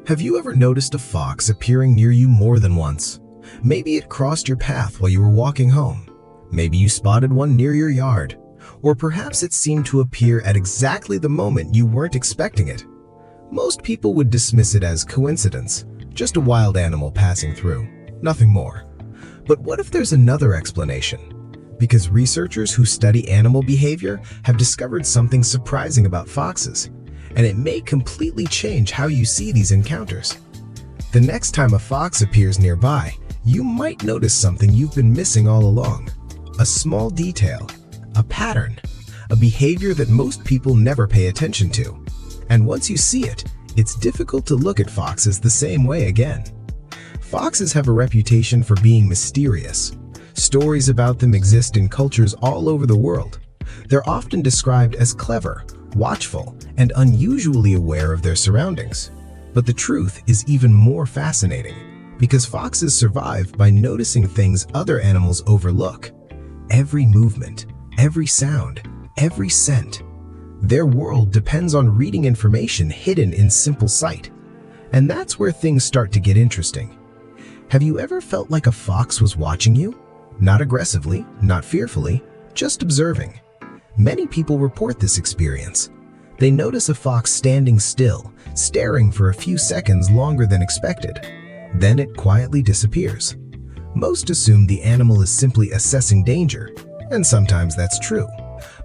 Have you ever noticed a fox appearing near you more than once? Maybe it crossed your path while you were walking home. Maybe you spotted one near your yard. Or perhaps it seemed to appear at exactly the moment you weren't expecting it. Most people would dismiss it as coincidence, just a wild animal passing through, nothing more. But what if there's another explanation? Because researchers who study animal behavior have discovered something surprising about foxes, and it may completely change how you see these encounters. The next time a fox appears nearby, you might notice something you've been missing all along. A small detail, a pattern, a behavior that most people never pay attention to. And once you see it, it's difficult to look at foxes the same way again. Foxes have a reputation for being mysterious. Stories about them exist in cultures all over the world. They're often described as clever, watchful, and unusually aware of their surroundings. But the truth is even more fascinating, because foxes survive by noticing things other animals overlook. Every movement, every sound, every scent. Their world depends on reading information hidden in simple sight. And that's where things start to get interesting. Have you ever felt like a fox was watching you? Not aggressively, not fearfully, just observing. Many people report this experience. They notice a fox standing still, staring for a few seconds longer than expected. Then it quietly disappears. Most assume the animal is simply assessing danger, and sometimes that's true.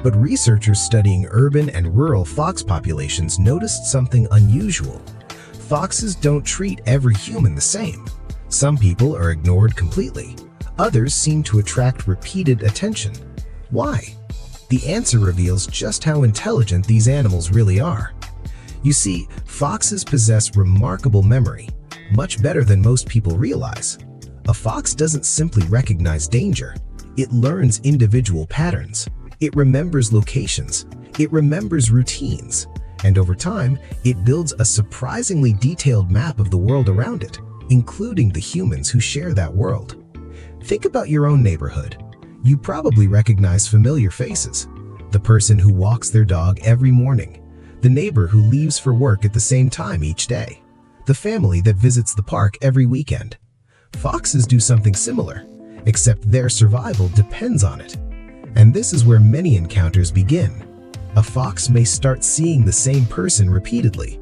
But researchers studying urban and rural fox populations noticed something unusual. Foxes don't treat every human the same. Some people are ignored completely. Others seem to attract repeated attention. Why? The answer reveals just how intelligent these animals really are. You see, foxes possess remarkable memory, much better than most people realize. A fox doesn't simply recognize danger. It learns individual patterns. It remembers locations. It remembers routines. And over time, it builds a surprisingly detailed map of the world around it, including the humans who share that world. Think about your own neighborhood. You probably recognize familiar faces. The person who walks their dog every morning. The neighbor who leaves for work at the same time each day. The family that visits the park every weekend. Foxes do something similar, except their survival depends on it. And this is where many encounters begin. A fox may start seeing the same person repeatedly.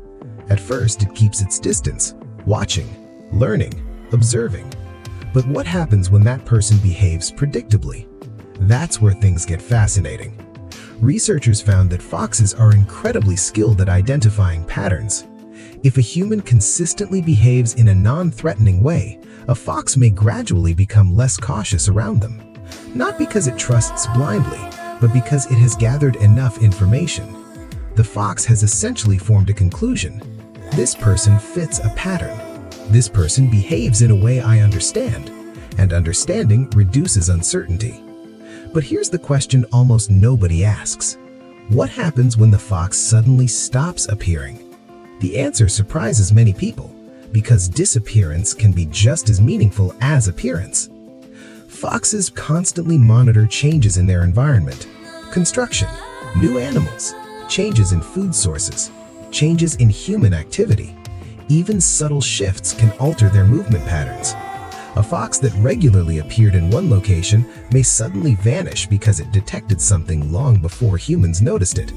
At first, it keeps its distance, watching, learning, observing. But what happens when that person behaves predictably? That's where things get fascinating. Researchers found that foxes are incredibly skilled at identifying patterns. If a human consistently behaves in a non-threatening way, a fox may gradually become less cautious around them. Not because it trusts blindly, but because it has gathered enough information. The fox has essentially formed a conclusion. This person fits a pattern. This person behaves in a way I understand, and understanding reduces uncertainty. But here's the question almost nobody asks. What happens when the fox suddenly stops appearing? The answer surprises many people, because disappearance can be just as meaningful as appearance. Foxes constantly monitor changes in their environment. Construction, new animals, changes in food sources, changes in human activity. Even subtle shifts can alter their movement patterns. A fox that regularly appeared in one location may suddenly vanish because it detected something long before humans noticed it.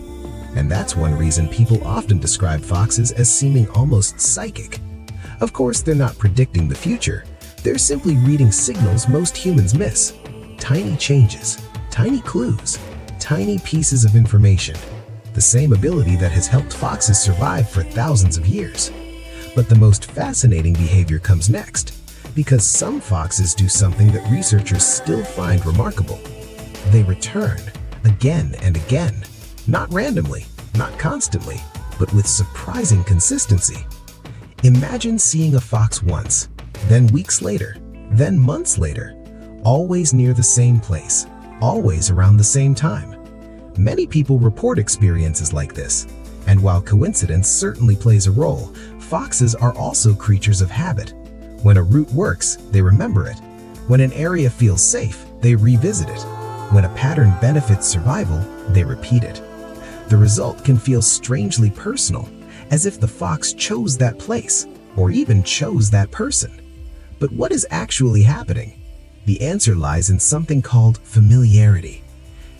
And that's one reason people often describe foxes as seeming almost psychic. Of course, they're not predicting the future. They're simply reading signals most humans miss. Tiny changes, tiny clues, tiny pieces of information. The same ability that has helped foxes survive for thousands of years. But the most fascinating behavior comes next, because some foxes do something that researchers still find remarkable. They return, again and again, not randomly, not constantly, but with surprising consistency. Imagine seeing a fox once, then weeks later, then months later, always near the same place, always around the same time. Many people report experiences like this, and while coincidence certainly plays a role, foxes are also creatures of habit. When a route works, they remember it. When an area feels safe, they revisit it. When a pattern benefits survival, they repeat it. The result can feel strangely personal, as if the fox chose that place, or even chose that person. But what is actually happening? The answer lies in something called familiarity.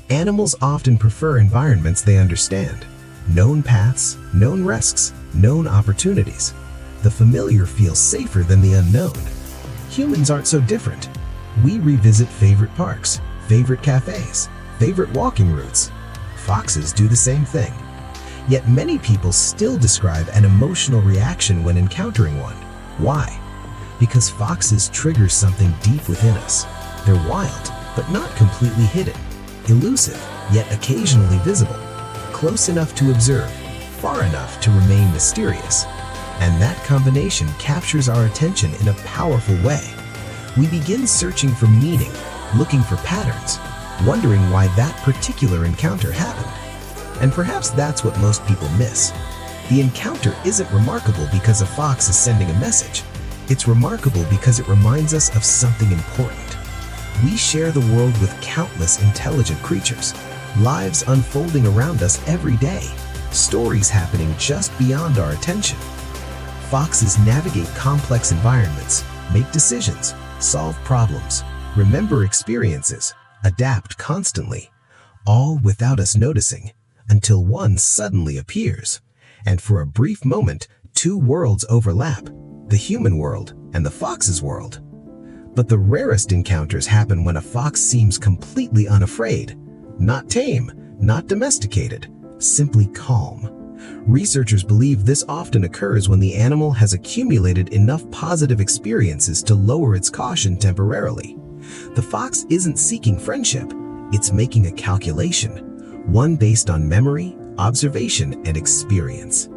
Animals often prefer environments they understand. Known paths, known risks, known opportunities. The familiar feels safer than the unknown. Humans aren't so different. We revisit favorite parks, favorite cafes, favorite walking routes. Foxes do the same thing. Yet many people still describe an emotional reaction when encountering one. Why? Because foxes trigger something deep within us. They're wild, but not completely hidden. Elusive, yet occasionally visible. Close enough to observe, far enough to remain mysterious. And that combination captures our attention in a powerful way. We begin searching for meaning, looking for patterns, wondering why that particular encounter happened. And perhaps that's what most people miss. The encounter isn't remarkable because a fox is sending a message. It's remarkable because it reminds us of something important. We share the world with countless intelligent creatures, lives unfolding around us every day, stories happening just beyond our attention. Foxes navigate complex environments, make decisions, solve problems, remember experiences, adapt constantly, all without us noticing, until one suddenly appears. And for a brief moment, two worlds overlap, the human world and the fox's world. But the rarest encounters happen when a fox seems completely unafraid, not tame, not domesticated, simply calm. Researchers believe this often occurs when the animal has accumulated enough positive experiences to lower its caution temporarily. The fox isn't seeking friendship, it's making a calculation, one based on memory, observation, and experience.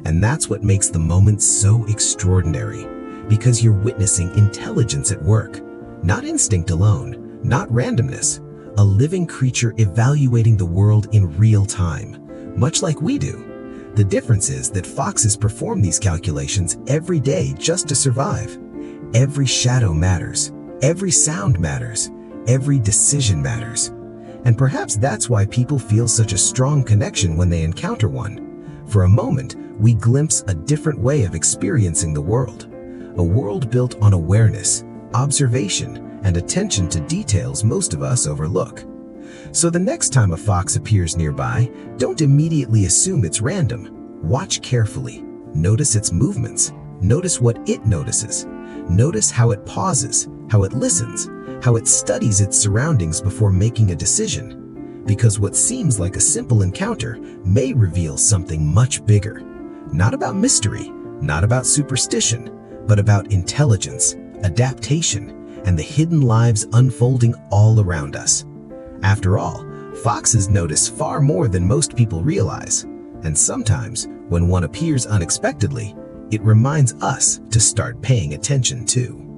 And that's what makes the moment so extraordinary, because you're witnessing intelligence at work, not instinct alone, not randomness, a living creature evaluating the world in real time, much like we do. The difference is that foxes perform these calculations every day just to survive. Every shadow matters, every sound matters, every decision matters. And perhaps that's why people feel such a strong connection when they encounter one. For a moment, we glimpse a different way of experiencing the world. A world built on awareness, observation, and attention to details most of us overlook. So the next time a fox appears nearby, don't immediately assume it's random. Watch carefully. Notice its movements. Notice what it notices. Notice how it pauses, how it listens, how it studies its surroundings before making a decision. Because what seems like a simple encounter may reveal something much bigger. Not about mystery, not about superstition, but about intelligence, adaptation, and the hidden lives unfolding all around us. After all, foxes notice far more than most people realize, and sometimes, when one appears unexpectedly, it reminds us to start paying attention too.